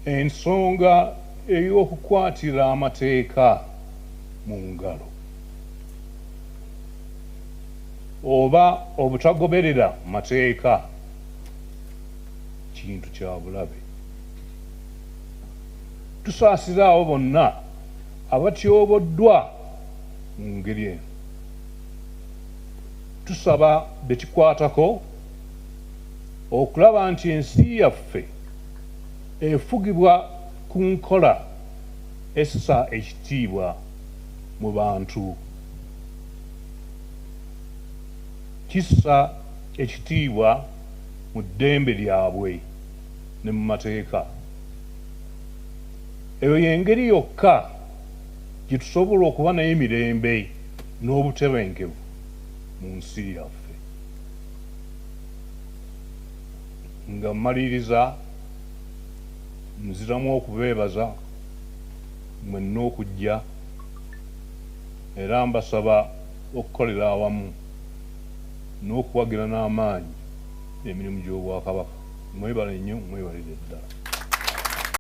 ensonga ey'okukwatira amateeka mu ngalo oba obutagoberera mateeka kintu kya bulabe. Tusaasira abo bonna abatyoboddwa mu ngeri eno. Tusaba bekikwatako okulaba nti ensi yaffe efugibwa ku nkola essa ekitiibwa mu bantu, kissa ekitiibwa mu ddembe lyabwe ne mu mateeka. Eyo y'engeri yokka gye tusobola okuba n'emirembe n'obutebenkevu mu nsi yaffe. Nga mmaliriza nziramu okubeebaza mwenna okujja era mbasaba okukolera awamu n'okuwagira n'amaanyi emirimu gy'Obwakabaka. Mwebale nnyo, mwebalire ddala.